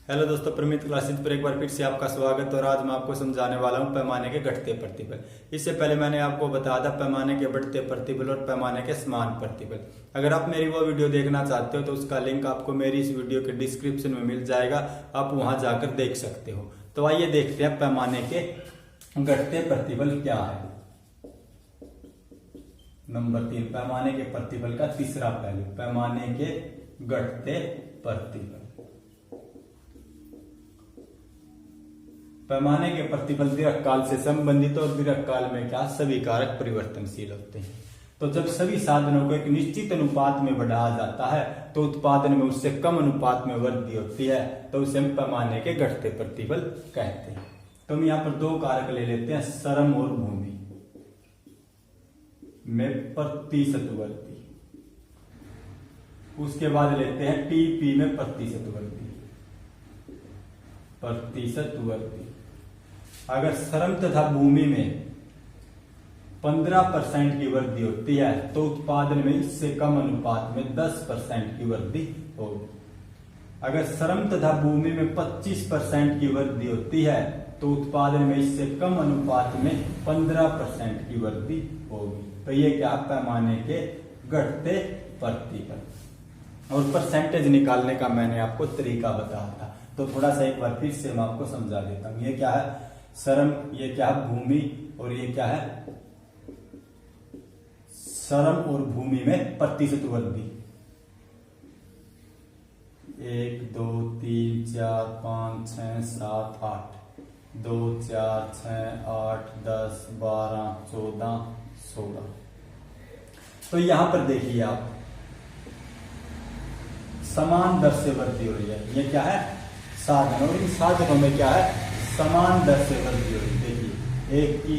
Hello दोस्तों, प्रमित classes पर एक बार फिर से आपका स्वागत। और आज मैं आपको समझाने वाला हूं पैमाने के घटते प्रतिबल। इससे पहले मैंने आपको बताया था पैमाने के बढ़ते प्रतिबल और पैमाने के समान प्रतिबल। अगर आप मेरी वो वीडियो देखना चाहते हो तो उसका लिंक आपको मेरी इस वीडियो के डिस्क्रिप्शन में मिल जाएगा, आप वहां जाकर देख सकते हो। तो आइए देखते हैं पैमाने के घटते प्रतिबल क्या है। नंबर 3, पैमाने के प्रतिबल का तीसरा पहलू, पैमाने के घटते प्रतिबल। पैमाने के प्रतिबल दीर्घकाल से संबंधित और दीर्घकाल में क्या सभी कारक परिवर्तनशील होते हैं। तो जब सभी साधनों को एक निश्चित अनुपात में बढ़ाया जाता है तो उत्पादन में उससे कम अनुपात में वृद्धि होती है, तो उसे हम पैमाने के घटते प्रतिबल कहते हैं। तो हम यहाँ पर दो कारक ले लेते हैं, श्रम और भूमि में प्रतिशत वृद्धि। उसके बाद लेते हैं टीपी में प्रतिशत वृद्धि। अगर श्रम तथा भूमि में 15% की वृद्धि होती है तो उत्पादन में इससे कम अनुपात में 10% की वृद्धि होगी। अगर श्रम तथा भूमि में 25% की वृद्धि होती है तो उत्पादन में इससे कम अनुपात में 15% की वृद्धि होगी। तो ये क्या पैमाने के घटते प्रतिबल। और परसेंटेज निकालने का मैंने आपको तरीका बताया था, तो थोड़ा सा एक बार फिर से मैं आपको समझा देता हूं। ये क्या है श्रम, ये क्या है भूमि, और ये क्या है श्रम और भूमि में प्रतिशत वृद्धि। 1 2 3 4 5 6 7 8 2 4 6 8 10 12 14 16। तो यहां पर देखिए आप, समान दर से वृद्धि हो रही है। ये क्या है साधन, और इन साधनों में क्या है समान दर से वृद्धि हो रही है। देखिए एक की,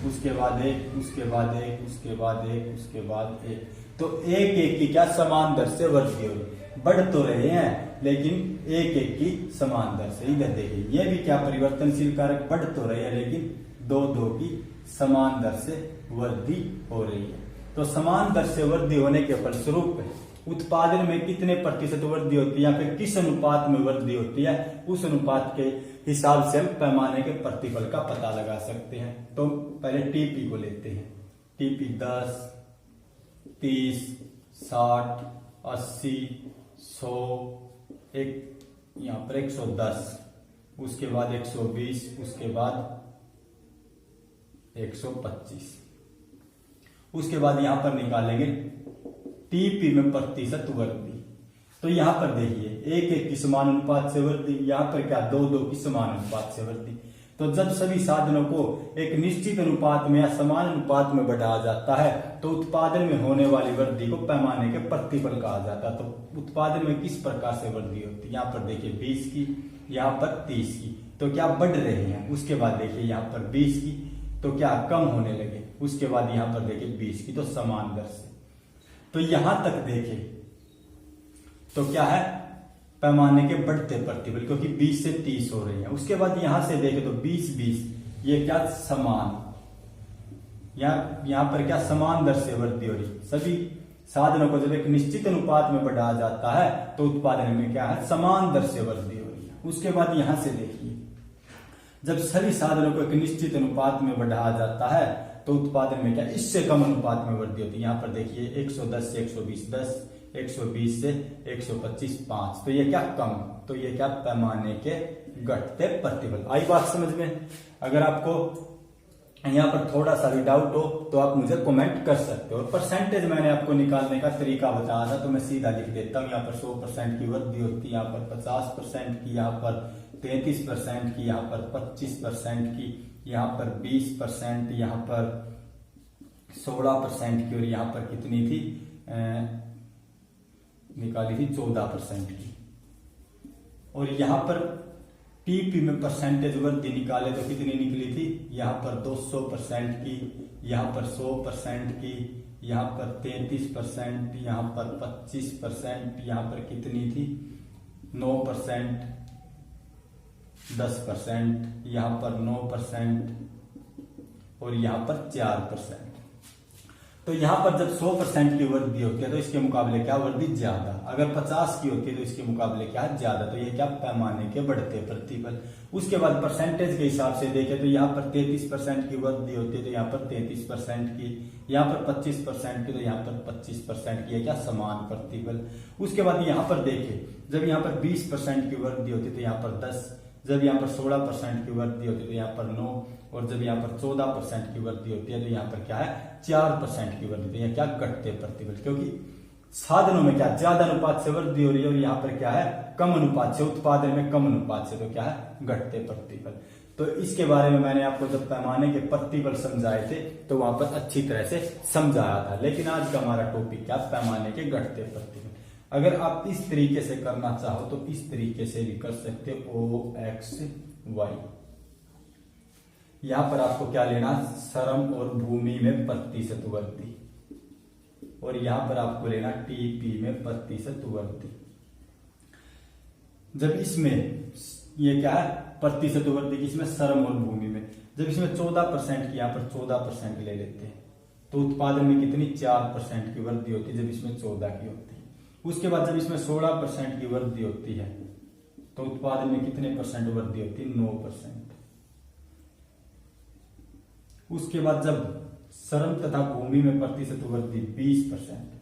उसके बाद एक, उसके बाद एक, उसके बाद एक, उसके बाद एक, तो एक एक की क्या समान दर से वृद्धि हो रही है। बढ़ तो रहे हैं लेकिन एक एक की समान दर से। इधर देखिए ये भी क्या परिवर्तनशील कारक, बढ़ तो रहे हैं लेकिन दो दो की समान दर से वृद्धि हो रही है। तो समान दर से वृद्धि होने के फलस्वरूप उत्पादन में कितने प्रतिशत वृद्धि होती है या फिर किस अनुपात में वृद्धि होती है, उस अनुपात के हिसाब से हम पैमाने के प्रतिबल का पता लगा सकते हैं। तो पहले टीपी को लेते हैं। टीपी 10, 30, 60, 80, 100, एक यहां पर 110, उसके बाद 120, उसके बाद 125। उसके बाद यहां पर निकालेंगे टीपी में प्रतिशत वृद्धि। तो यहां पर देखिए एक एक की समान अनुपात से वृद्धि, यहां पर क्या दो दो की समान अनुपात से वृद्धि। तो जब सभी साधनों को एक निश्चित अनुपात में या समान अनुपात में बढ़ाया जाता है तो उत्पादन में होने वाली वृद्धि को पैमाने के प्रतिबल कहा जाता है। तो उत्पादन में किस प्रकार से वृद्धि होती है, यहाँ पर देखिए 20 की, यहाँ पर 30 की, तो क्या बढ़ रहे हैं। उसके बाद देखिए यहाँ पर 20 की, तो क्या कम होने लगे। उसके बाद यहाँ पर देखिए 20 की, तो समान दर से। तो यहां तक देखें तो क्या है पैमाने के बढ़ते प्रतिबल, क्योंकि 20 से 30 हो रही है। उसके बाद यहां से देखें तो 20-20, ये क्या समान, यहां पर क्या समान दर से वृद्धि हो रही। सभी साधनों को जब एक निश्चित अनुपात में बढ़ाया जाता है तो उत्पादन में क्या है समान दर से वृद्धि हो रही है। उसके बाद यहां से देखिए जब सभी साधनों को एक निश्चित अनुपात में बढ़ाया जाता है तो उत्पादन में क्या इससे कम अनुपात में वृद्धि होती है। यहाँ पर देखिए 110 से 120 10, 120 से 125 5, तो ये क्या कम, तो ये क्या पैमाने के घटते प्रतिबल। आई बात समझ में। अगर आपको यहाँ पर थोड़ा सा भी डाउट हो तो आप मुझे कमेंट कर सकते हो। और परसेंटेज मैंने आपको निकालने का तरीका बताया था, तो मैं सीधा लिख देता हूँ। यहाँ पर 100% की वृद्धि होती है, यहाँ पर 50% की, यहाँ पर 33% की, यहाँ पर 25% की, यहाँ पर 20%, यहाँ पर 16% की, और यहाँ पर कितनी थी निकाली थी 14% की। और यहाँ पर टीपी में परसेंटेज वृद्धि निकाले तो कितनी निकली थी, यहाँ पर 200% की, यहाँ पर 100% की, यहाँ पर 33%, यहाँ पर 25%, यहाँ पर कितनी थी 9%, 10%, यहाँ पर 9% और यहाँ पर 4%। तो यहाँ पर जब 100% की वृद्धि होती है तो इसके मुकाबले क्या वृद्धि ज्यादा। अगर 50 की होती है तो इसके मुकाबले क्या है, ज्यादा। तो ये क्या, पैमाने के बढ़ते प्रतिफल। उसके बाद परसेंटेज के हिसाब से देखें तो यहाँ पर 33% की वृद्धि होती है, तो यहाँ पर 33% की, यहाँ पर 25% की, तो यहाँ पर 25% की है क्या, समान प्रतिफल। उसके बाद यहाँ पर देखें, जब यहाँ पर 20% की वृद्धि होती है तो यहाँ पर 10, जब यहाँ पर 16% की वृद्धि होती है तो यहाँ पर 9, और जब यहाँ पर 14% की वृद्धि होती है तो यहाँ पर क्या है, 4% की वृद्धि। तो यह क्या, घटते प्रतिफल, क्योंकि साधनों में क्या ज्यादा अनुपात से वृद्धि हो रही है और यहाँ पर क्या है, कम अनुपात से, उत्पादन में कम अनुपात से, तो क्या है, घटते प्रतिफल। तो इसके बारे में मैंने आपको जब पैमाने के प्रतिफल समझाए थे तो वहां पर अच्छी तरह से समझाया था। लेकिन आज का हमारा टॉपिक क्या, पैमाने के घटते प्रतिफल। अगर आप इस तरीके से करना चाहो तो इस तरीके से भी कर सकते हो, OXY। यहां पर आपको क्या लेना, श्रम और भूमि में प्रतिशत वृद्धि, और यहां पर आपको लेना TP में प्रतिशत वृद्धि। जब इसमें ये क्या है, प्रतिशत वृद्धि किसमें, श्रम और भूमि में। जब इसमें 14% की, यहाँ पर 14% ले लेते हैं तो उत्पादन में कितनी, 4% की वृद्धि होती है, जब इसमें 14 की होती है। उसके बाद जब इसमें 16% की वृद्धि होती है तो उत्पादन में कितने परसेंट वृद्धि होती है, 9%। उसके बाद जब श्रम तथा भूमि में प्रतिशत वृद्धि 20%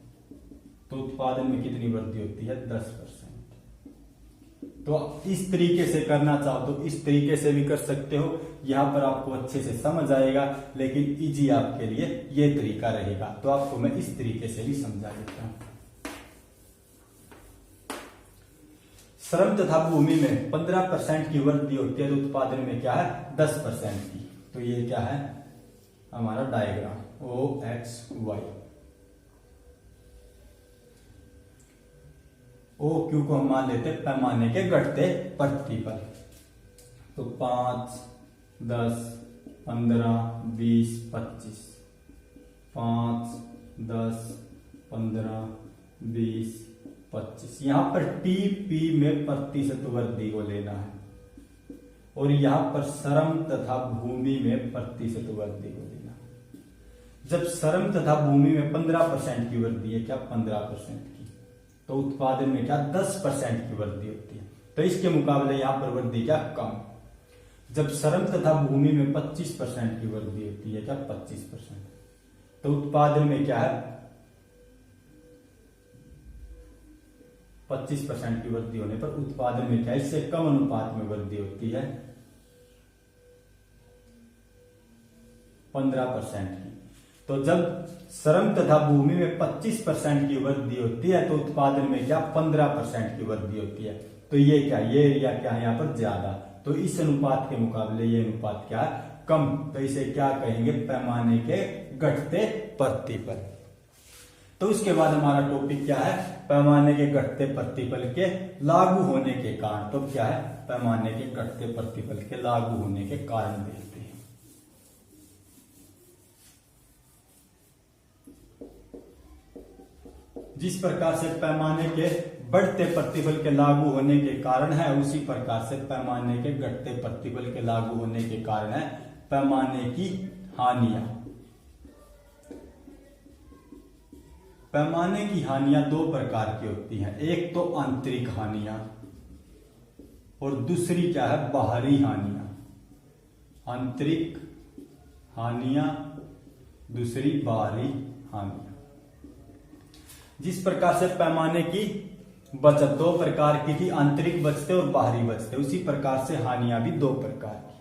तो उत्पादन में कितनी वृद्धि होती है, 10%। तो इस तरीके से करना चाहो तो इस तरीके से भी कर सकते हो, यहां पर आपको अच्छे से समझ आएगा। लेकिन इजी आपके लिए ये तरीका रहेगा, तो आपको मैं इस तरीके से भी समझा देता हूं। श्रम तथा भूमि में 15% की वृद्धि होती है तो उत्पादन में क्या है, 10% की। तो ये क्या है हमारा डायग्राम, OXY। OQ को हम मान लेते हैं पैमाने के घटते प्रतिफल। तो 5, 10, 15, 20, 25, 5, 10, 15, 20, 25। यहां पर TP में प्रतिशत वृद्धि को लेना है और यहां पर श्रम तथा भूमि में प्रतिशत वृद्धि को लेना है। जब श्रम तथा भूमि में 15% की वृद्धि है, क्या 15% की, तो उत्पादन में क्या 10% की वृद्धि होती है। तो इसके मुकाबले यहां पर वृद्धि क्या, कम। जब श्रम तथा भूमि में 25% की वृद्धि होती है, क्या 25%, तो उत्पादन में क्या है 25% की वृद्धि होने पर उत्पादन में क्या, इससे कम अनुपात में वृद्धि होती है 15% की। तो जब श्रम तथा भूमि में 25% की वृद्धि होती है तो उत्पादन में क्या 15% की वृद्धि होती है। तो ये क्या, ये एरिया क्या है यहाँ पर ज्यादा, तो इस अनुपात के मुकाबले ये अनुपात क्या है, कम। तो इसे क्या कहेंगे, पैमाने के घटते प्रतिफल। तो उसके बाद हमारा टॉपिक क्या है, पैमाने के घटते प्रतिफल के लागू होने के कारण। तो क्या है, पैमाने के घटते प्रतिफल के लागू होने के कारण देखते हैं। जिस प्रकार से पैमाने के बढ़ते प्रतिफल के लागू होने के कारण है, उसी प्रकार से पैमाने के घटते प्रतिफल के लागू होने के कारण है पैमाने की हानियां। पैमाने की हानियां दो प्रकार की होती हैं, एक तो आंतरिक हानियां और दूसरी क्या है, बाहरी हानियां। आंतरिक हानियां, दूसरी बाहरी हानियां। जिस प्रकार से पैमाने की बचत दो प्रकार की थी, आंतरिक बचते और बाहरी बचते, उसी प्रकार से हानियां भी दो प्रकार की।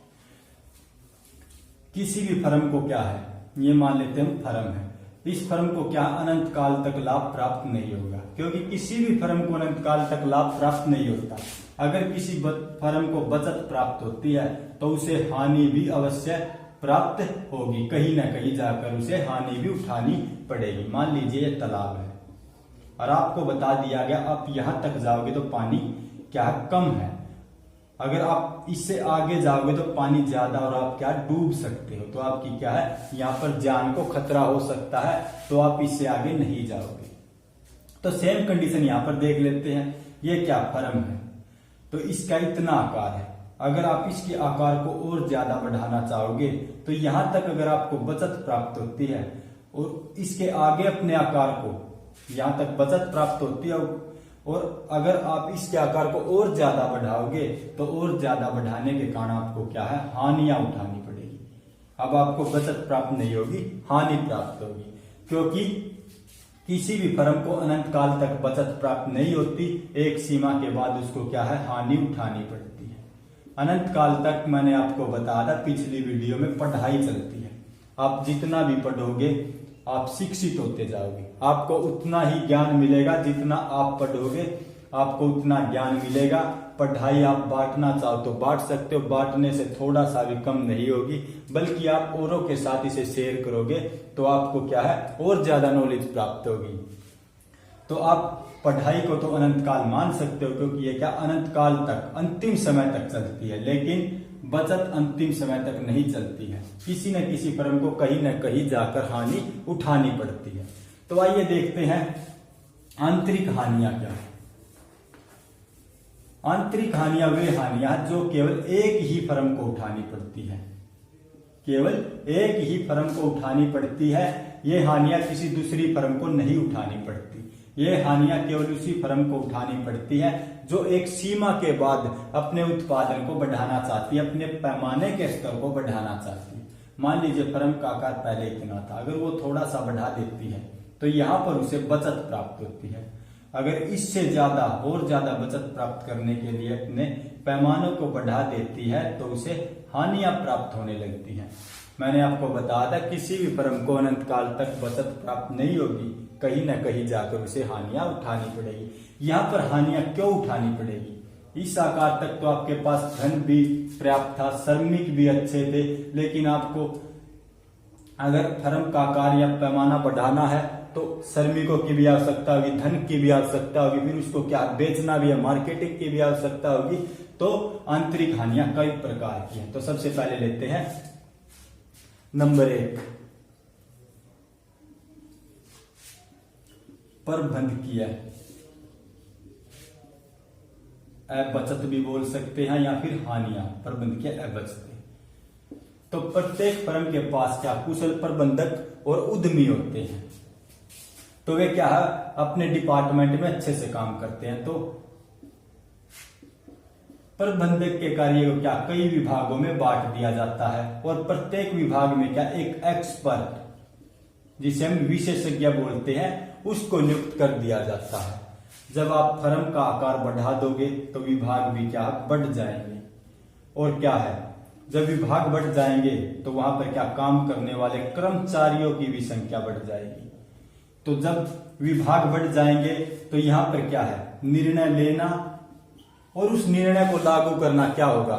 किसी भी फर्म को क्या है, ये मान लेते हैं फर्म है, इस फर्म को क्या अनंत काल तक लाभ प्राप्त नहीं होगा, क्योंकि किसी भी फर्म को अनंत काल तक लाभ प्राप्त नहीं होता। अगर किसी फर्म को बचत प्राप्त होती है तो उसे हानि भी अवश्य प्राप्त होगी, कहीं ना कहीं जाकर उसे हानि भी उठानी पड़ेगी। मान लीजिए ये तालाब है और आपको बता दिया गया आप यहां तक जाओगे तो पानी क्या है, कम है, अगर आप इससे आगे जाओगे तो पानी ज्यादा और आप क्या डूब सकते हो, तो आपकी क्या है यहाँ पर जान को खतरा हो सकता है, तो आप इससे आगे नहीं जाओगे। तो सेम कंडीशन यहाँ पर देख लेते हैं, ये क्या फर्म है, तो इसका इतना आकार है, अगर आप इसके आकार को और ज्यादा बढ़ाना चाहोगे तो यहां तक अगर आपको बचत प्राप्त होती है और इसके आगे अपने आकार को यहां तक बचत प्राप्त होती है और अगर आप इसके आकार को और ज्यादा बढ़ाओगे तो और ज्यादा बढ़ाने के कारण आपको क्या है, हानियां उठानी पड़ेगी। अब आपको बचत प्राप्त नहीं होगी, हानि प्राप्त होगी, क्योंकि किसी भी फर्म को अनंत काल तक बचत प्राप्त नहीं होती, एक सीमा के बाद उसको क्या है, हानि उठानी पड़ती है। अनंत काल तक मैंने आपको बताया था पिछली वीडियो में, पढ़ाई चलती है। आप जितना भी पढ़ोगे आप शिक्षित होते जाओगे, आपको उतना ही ज्ञान मिलेगा, जितना आप पढ़ोगे आपको उतना ज्ञान मिलेगा। पढ़ाई आप बांटना चाहो तो बांट सकते हो, बांटने से थोड़ा सा भी कम नहीं होगी, बल्कि आप औरों के साथ इसे शेयर करोगे तो आपको क्या है, और ज्यादा नॉलेज प्राप्त होगी। तो आप पढ़ाई को तो अनंत काल मान सकते हो, क्योंकि ये क्या अनंत काल तक, अंतिम समय तक चलती है, लेकिन बचत अंतिम समय तक नहीं चलती है। किसी न किसी फर्म को कहीं न कहीं जाकर हानि उठानी पड़ती है। तो आइए देखते हैं आंतरिक हानियां क्या है। आंतरिक हानियां वे हानियां जो केवल एक ही फर्म को उठानी पड़ती है, केवल एक ही फर्म को उठानी पड़ती है। ये हानियां किसी दूसरी फर्म को नहीं उठानी पड़ती। ये हानियां केवल उसी फर्म को उठानी पड़ती है जो एक सीमा के बाद अपने उत्पादन को बढ़ाना चाहती है, अपने पैमाने के स्तर को बढ़ाना चाहती है। मान लीजिए फर्म का आकार पहले इतना था, अगर वो थोड़ा सा बढ़ा देती है तो यहाँ पर उसे बचत प्राप्त होती है। अगर इससे ज्यादा और ज्यादा बचत प्राप्त करने के लिए अपने पैमानों को बढ़ा देती है तो उसे हानियां प्राप्त होने लगती हैं। मैंने आपको बताया था किसी भी फर्म को अनंत काल तक बचत प्राप्त नहीं होगी, कहीं ना कहीं जाकर उसे हानियां उठानी पड़ेगी। यहाँ पर हानियां क्यों उठानी पड़ेगी? इस आकार तक तो आपके पास धन भी पर्याप्त था, श्रमिक भी अच्छे थे, लेकिन आपको अगर फर्म का आकार या पैमाना बढ़ाना है तो श्रमिकों की भी आवश्यकता होगी, धन की भी आवश्यकता होगी, फिर उसको क्या बेचना भी है, मार्केटिंग की भी आवश्यकता होगी। तो आंतरिक हानियां कई प्रकार की हैं। तो सबसे पहले लेते हैं नंबर 1, प्रबंधकीय अबचत भी बोल सकते हैं या फिर हानियां, प्रबंधकीय अबचत। तो प्रत्येक फर्म के पास क्या कुशल प्रबंधक और उद्यमी होते हैं। तो वे क्या है, अपने डिपार्टमेंट में अच्छे से काम करते हैं। तो प्रबंधक के कार्य को क्या कई विभागों में बांट दिया जाता है और प्रत्येक विभाग में क्या एक एक्सपर्ट जिसे हम विशेषज्ञ बोलते हैं उसको नियुक्त कर दिया जाता है। जब आप फर्म का आकार बढ़ा दोगे तो विभाग भी क्या बढ़ जाएंगे। और क्या है, जब विभाग बढ़ जाएंगे तो वहां पर क्या काम करने वाले कर्मचारियों की भी संख्या बढ़ जाएगी। तो जब विभाग बढ़ जाएंगे तो यहां पर क्या है, निर्णय लेना और उस निर्णय को लागू करना क्या होगा,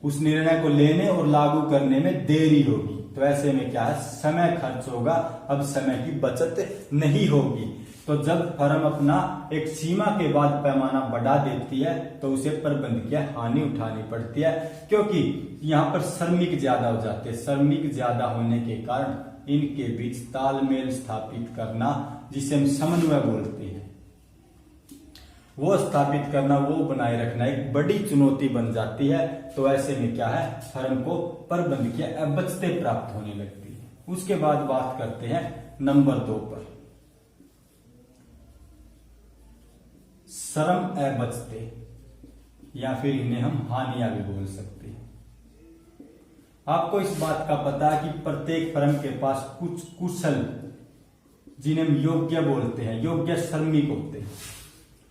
उस निर्णय को लेने और लागू करने में देरी होगी। तो ऐसे में क्या है, समय खर्च होगा, अब समय की बचत नहीं होगी। तो जब फर्म अपना एक सीमा के बाद पैमाना बढ़ा देती है तो उसे प्रबंधकीय हानि उठानी पड़ती है, क्योंकि यहाँ पर श्रमिक ज्यादा हो जाते हैं। श्रमिक ज्यादा होने के कारण इनके बीच तालमेल स्थापित करना, जिसे हम समन्वय बोलते हैं, वो स्थापित करना, वो बनाए रखना एक बड़ी चुनौती बन जाती है। तो ऐसे में क्या है, फर्म को प्रबंधकीय अबचतें प्राप्त होने लगती है। उसके बाद बात करते हैं नंबर 2 पर, श्रम अबचतें या फिर इन्हें हम हानियां भी बोल सकते हैं। आपको इस बात का पता है कि प्रत्येक फर्म के पास कुछ कुशल, जिन्हें हम योग्य बोलते हैं, योग्य श्रमिक होते हैं।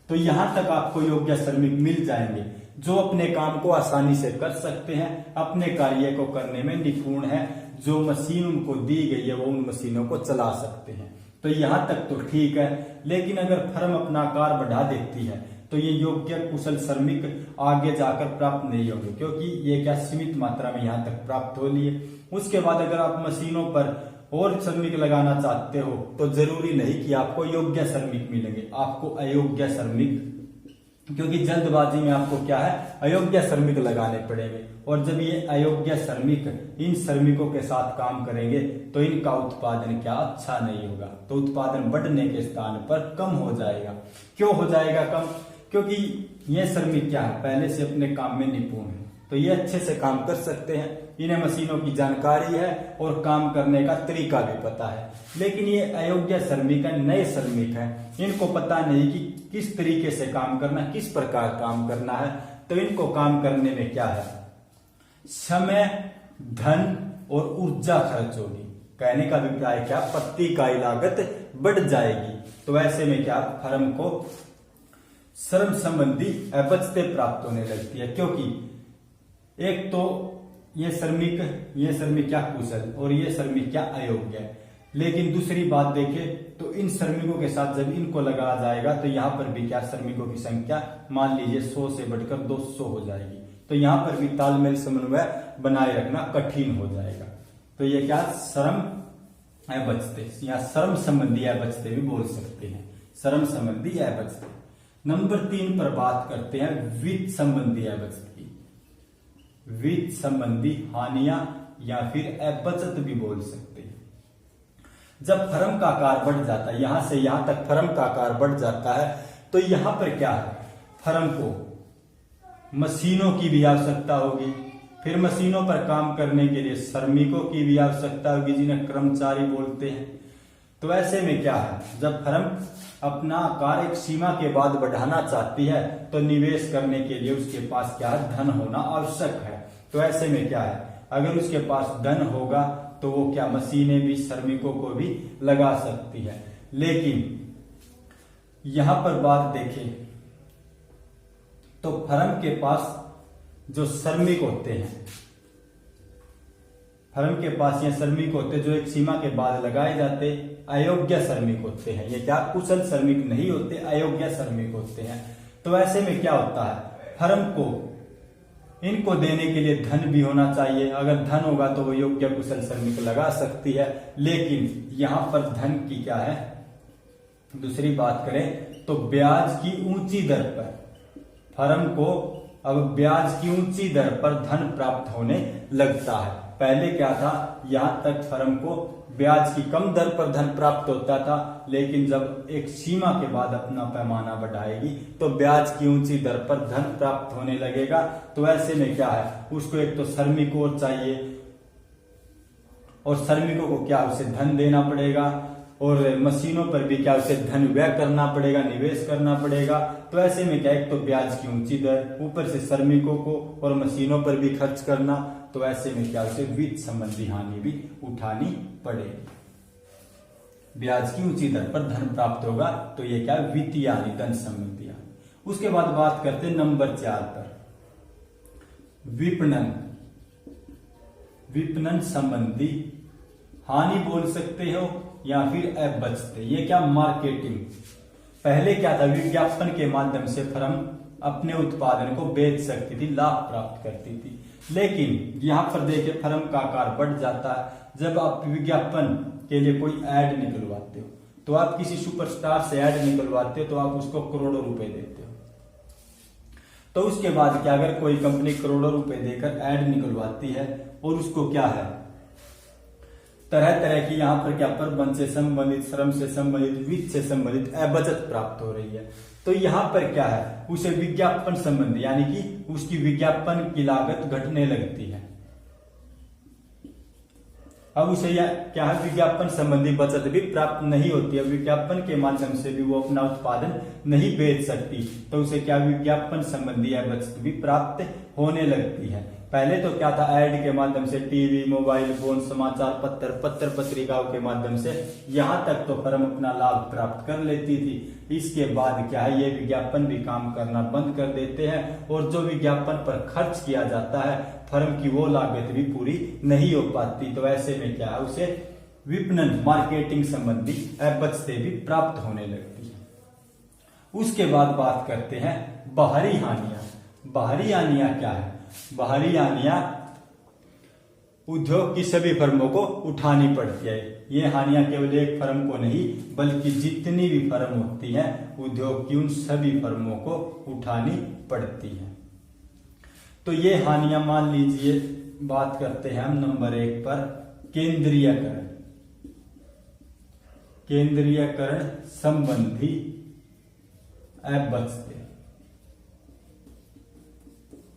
तो यहां तक आपको योग्य श्रमिक मिल जाएंगे जो अपने काम को आसानी से कर सकते हैं, अपने कार्य को करने में निपुण है, जो मशीन उनको दी गई है वो उन मशीनों को चला सकते हैं। तो यहां तक तो ठीक है, लेकिन अगर फर्म अपना आकार बढ़ा देती है तो ये योग्य कुशल श्रमिक आगे जाकर प्राप्त नहीं होंगे, क्योंकि ये क्या सीमित मात्रा में यहां तक प्राप्त हो लिए। उसके बाद अगर आप मशीनों पर और श्रमिक लगाना चाहते हो तो जरूरी नहीं कि आपको योग्य श्रमिक मिलेंगे, आपको अयोग्य श्रमिक, क्योंकि जल्दबाजी में आपको क्या है, अयोग्य श्रमिक लगाने पड़ेंगे। और जब ये अयोग्य श्रमिक इन श्रमिकों के साथ काम करेंगे तो इनका उत्पादन क्या अच्छा नहीं होगा, तो उत्पादन बढ़ने के स्थान पर कम हो जाएगा। क्यों हो जाएगा कम? क्योंकि ये श्रमिक क्या है, पहले से अपने काम में निपुण है, तो ये अच्छे से काम कर सकते हैं, इन्हें मशीनों की जानकारी है और काम करने का तरीका भी पता है। लेकिन ये अयोग्य श्रमिक है, नए श्रमिक है, इनको पता नहीं कि किस तरीके से काम करना, किस प्रकार काम करना है। तो इनको काम करने में क्या है, समय, धन और ऊर्जा खर्च होगी। कहने का अभिप्राय क्या, प्रति इकाई लागत बढ़ जाएगी। तो ऐसे में क्या, फर्म को श्रम संबंधी बचतें प्राप्त होने लगती है, क्योंकि एक तो ये श्रमिक क्या कुशल और ये श्रमिक क्या अयोग्य है। लेकिन दूसरी बात देखें तो इन श्रमिकों के साथ जब इनको लगाया जाएगा तो यहाँ पर भी क्या, श्रमिकों की संख्या मान लीजिए 100 से बढ़कर 200 हो जाएगी। तो यहाँ पर भी तालमेल समन्वय बनाए रखना कठिन हो जाएगा। तो ये क्या, श्रम बचते या श्रम संबंधी बचते भी बोल सकते हैं, श्रम संबंधी बचते। नंबर 3 पर बात करते हैं वित्त संबंधी बचत की। वित्त संबंधी हानियां या फिर बचत भी बोल सकते हैं। जब फर्म का आकार बढ़ जाता है, यहां से यहां तक फर्म का आकार बढ़ जाता है, तो यहां पर क्या है, फर्म को मशीनों की भी आवश्यकता होगी, फिर मशीनों पर काम करने के लिए श्रमिकों की भी आवश्यकता होगी, जिन्हें कर्मचारी बोलते हैं। तो ऐसे में क्या है, जब फर्म अपना आकार एक सीमा के बाद बढ़ाना चाहती है तो निवेश करने के लिए उसके पास क्या है, धन होना आवश्यक है। तो ऐसे में क्या है, अगर उसके पास धन होगा तो वो क्या, मशीनें भी श्रमिकों को भी लगा सकती है। लेकिन यहां पर बात देखें तो फर्म के पास जो श्रमिक होते हैं, फर्म के पास ये श्रमिक होते हैं जो एक सीमा के बाद लगाए जाते, अयोग्य श्रमिक होते हैं। ये क्या, कुशल श्रमिक नहीं होते, अयोग्य श्रमिक होते हैं। तो ऐसे में क्या होता है, फर्म को इनको देने के लिए धन भी होना चाहिए। अगर धन होगा तो वो योग्य कुशल श्रमिक लगा सकती है। लेकिन यहां पर धन की क्या है, दूसरी बात करें तो ब्याज की ऊंची दर पर फर्म को अब ब्याज की ऊंची दर पर धन प्राप्त होने लगता है। पहले क्या था, यहां तक फर्म को ब्याज की कम दर पर धन प्राप्त होता था, लेकिन जब एक सीमा के बाद अपना पैमाना बढ़ाएगी तो ब्याज की ऊंची दर पर धन प्राप्त होने लगेगा। तो ऐसे में क्या है, उसको एक तो श्रमिक और चाहिए और श्रमिकों को क्या, उसे धन देना पड़ेगा और मशीनों पर भी क्या, उसे धन व्यय करना पड़ेगा, निवेश करना पड़ेगा। तो ऐसे में क्या, एक तो ब्याज की ऊंची दर, ऊपर से श्रमिकों को और मशीनों पर भी खर्च करना। तो ऐसे में क्या, उसे वित्त संबंधी हानि भी उठानी पड़ेगी। ब्याज की ऊंची दर पर धन प्राप्त होगा तो ये क्या, वित्तीय हानि, धन संबंधी हानि। उसके बाद बात करते हैं नंबर 4 पर, विपणन। विपणन संबंधी हानि बोल सकते हो या फिर बचते। ये क्या, मार्केटिंग। पहले क्या था, विज्ञापन के माध्यम से फर्म अपने उत्पादन को बेच सकती थी, लाभ प्राप्त करती थी। लेकिन यहां पर देखिए फर्म का आकार बढ़ जाता है। जब आप विज्ञापन के लिए कोई ऐड निकलवाते हो तो आप किसी सुपरस्टार से ऐड निकलवाते हो तो आप उसको करोड़ों रुपए देते हो। तो उसके बाद क्या, अगर कोई कंपनी करोड़ों रुपए देकर ऐड निकलवाती है और उसको क्या है, तरह तरह की यहाँ पर क्या, प्रबंध से संबंधित, श्रम से संबंधित, वित्त से संबंधित बचत प्राप्त हो रही है। तो यहाँ पर क्या है, उसे विज्ञापन संबंधी यानी कि उसकी विज्ञापन की लागत घटने लगती है। अब उसे क्या है, विज्ञापन संबंधी बचत भी प्राप्त नहीं होती है। विज्ञापन के माध्यम से भी वो अपना उत्पादन नहीं बेच सकती, तो उसे क्या, विज्ञापन संबंधी बचत भी प्राप्त होने लगती है। पहले तो क्या था, ऐड के माध्यम से टीवी, मोबाइल फोन, समाचार पत्र, पत्र पत्रिकाओं के माध्यम से यहां तक तो फर्म अपना लाभ प्राप्त कर लेती थी। इसके बाद क्या है, ये विज्ञापन भी काम करना बंद कर देते हैं और जो विज्ञापन पर खर्च किया जाता है फर्म की वो लागत भी पूरी नहीं हो पाती। तो ऐसे में क्या है, उसे विपणन, मार्केटिंग संबंधी बचतें भी प्राप्त होने लगती है। उसके बाद बात करते हैं बाहरी हानियां। बाहरी हानियां क्या है, बाहरी हानियां उद्योग की सभी फर्मों को उठानी पड़ती है। ये हानियां केवल एक फर्म को नहीं बल्कि जितनी भी फर्म होती हैं उद्योग की, उन सभी फर्मों को उठानी पड़ती है। तो ये हानियां मान लीजिए, बात करते हैं हम नंबर 1 पर, केंद्रीयकरण। केंद्रीयकरण संबंधी बचते।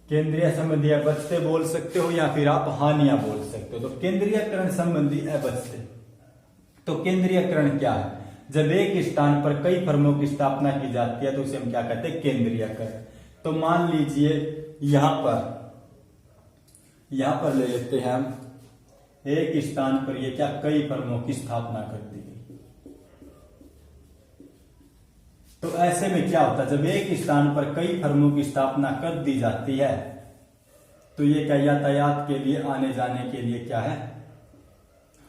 केंद्रीय संबंधी अबचते बोल सकते हो या फिर आप हानियां बोल सकते हो। तो केंद्रीयकरण संबंधी अबचते, तो केंद्रीयकरण क्या है? जब एक स्थान पर कई फर्मों की स्थापना की जाती है तो उसे हम क्या कहते हैं? केंद्रीयकरण। तो मान लीजिए यहां पर ले लेते हैं हम, एक स्थान पर ये क्या कई फर्मों की स्थापना कर दी गई। तो ऐसे में क्या होता है? जब एक स्थान पर कई फर्मों की स्थापना कर दी जाती है तो ये क्या यातायात के लिए, आने जाने के लिए क्या है?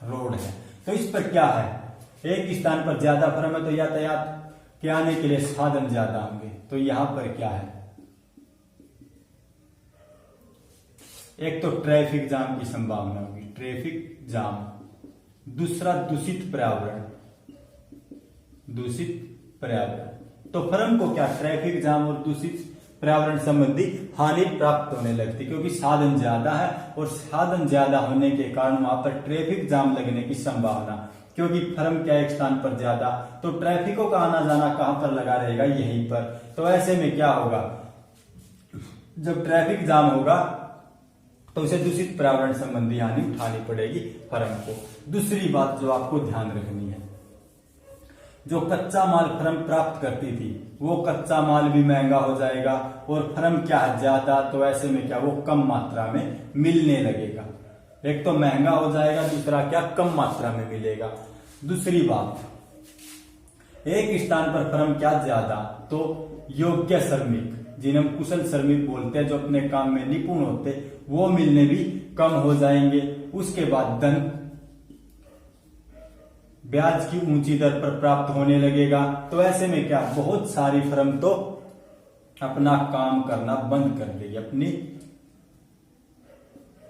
रोड है। तो इस पर क्या है? एक स्थान पर ज्यादा फर्म है तो यातायात के आने के लिए साधन ज्यादा होंगे। तो यहां पर क्या है? एक तो ट्रैफिक जाम की संभावना होगी, ट्रैफिक जाम। दूसरा दूषित पर्यावरण, तो फर्म को क्या? ट्रैफिक जाम और दूषित पर्यावरण संबंधी हानि प्राप्त होने लगती, क्योंकि साधन ज्यादा है और साधन ज्यादा होने के कारण वहां पर ट्रैफिक जाम लगने की संभावना, क्योंकि फर्म क्या एक स्थान पर ज्यादा, तो ट्रैफिकों का आना जाना कहां पर लगा रहेगा? यहीं पर। तो ऐसे में क्या होगा? जब ट्रैफिक जाम होगा तो उसे दूषित पर्यावरण संबंधी हानि उठानी पड़ेगी फर्म को। दूसरी बात जो आपको ध्यान रखनी है, जो कच्चा माल फर्म प्राप्त करती थी वो कच्चा माल भी महंगा हो जाएगा और फर्म क्या है? ज्यादा, तो ऐसे में क्या? वो कम मात्रा में मिलने लगेगा। एक तो महंगा हो जाएगा, दूसरा क्या? कम मात्रा में मिलेगा। दूसरी बात, एक स्थान पर फर्म क्या? ज्यादा, तो योग्य श्रमिक, जिन्हें हम कुशल श्रमिक बोलते हैं, जो अपने काम में निपुण होते, वो मिलने भी कम हो जाएंगे। उसके बाद धन ब्याज की ऊंची दर पर प्राप्त होने लगेगा। तो ऐसे में क्या? बहुत सारी फर्म तो अपना काम करना बंद कर देगी। अपनी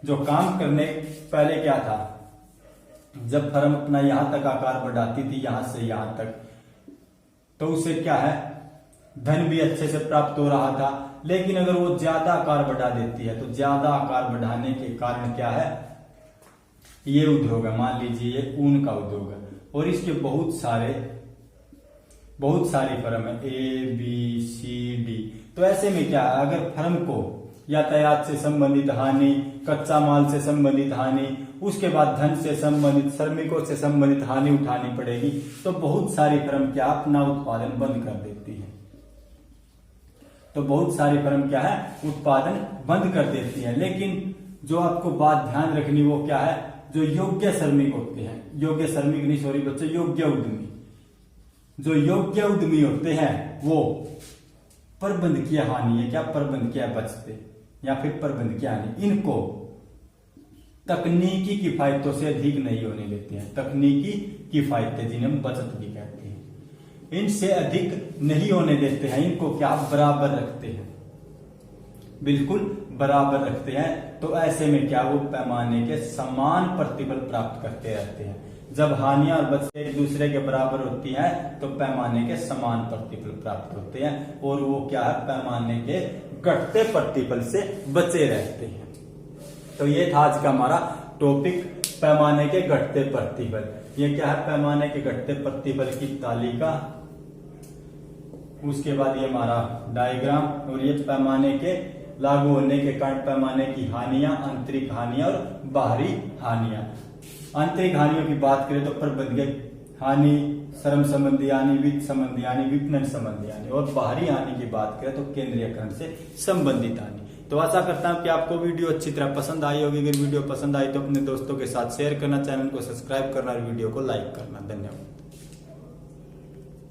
जो काम करने पहले क्या था, जब फर्म अपना यहां तक आकार बढ़ाती थी, यहां से यहां तक, तो उसे क्या है? धन भी अच्छे से प्राप्त हो रहा था। लेकिन अगर वो ज्यादा आकार बढ़ा देती है तो ज्यादा आकार बढ़ाने के कारण क्या है? ये उद्योग है, मान लीजिए ये ऊन का उद्योग है और इसके बहुत सारी फर्म है, A, B, C, D। तो ऐसे में क्या है? अगर फर्म को यातायात से संबंधित हानि, कच्चा माल से संबंधित हानि, उसके बाद धन से संबंधित, श्रमिकों से संबंधित हानि उठानी पड़ेगी, तो बहुत सारी फर्म क्या? अपना उत्पादन बंद कर देती है। तो बहुत सारी फर्म क्या है? उत्पादन बंद कर देती है। लेकिन जो आपको बात ध्यान रखनी वो क्या है? जो योग्य श्रमिक होते हैं, योग्य श्रमिक नहीं, सॉरी बच्चों, योग्य उद्यमी, जो योग्य उद्यमी होते हैं वो प्रबंधकीय हानि है क्या? प्रबंधकीय बचते या फिर प्रबंधकीय हानि, इनको तकनीकी किफायतों से अधिक नहीं होने देते हैं। तकनीकी किफायतें, जिन्हें हम बचत भी कहते हैं, इनसे अधिक नहीं होने देते हैं। इनको क्या? बराबर रखते हैं, बिल्कुल बराबर रखते हैं। तो ऐसे में क्या? वो पैमाने के समान प्रतिफल प्राप्त करते रहते हैं। जब हानियां और बचतें एक दूसरे के बराबर होती हैं तो पैमाने के समान प्रतिफल प्राप्त होते हैं और वो क्या है? पैमाने के घटते प्रतिफल से बचे रहते हैं। तो ये था आज का हमारा टॉपिक, पैमाने के घटते प्रतिफल। ये क्या है? पैमाने के घटते प्रतिफल की तालिका, उसके बाद ये हमारा डायग्राम, और ये पैमाने के लागू होने के कारण पैमाने की हानियां, आंतरिक हानियां और बाहरी हानियां। आंतरिक हानियों की बात करें तो प्रबंधकीय हानि, श्रम संबंधी हानि, वित्त संबंधी हानि, विपणन संबंधी हानि, और बाहरी हानि की बात करें तो केंद्रीयकरण से संबंधित हानि। तो आशा करता हूं कि आपको वीडियो अच्छी तरह पसंद आई होगी। अगर वीडियो पसंद आई तो अपने दोस्तों के साथ शेयर करना, चैनल को सब्सक्राइब करना और वीडियो को लाइक करना। धन्यवाद।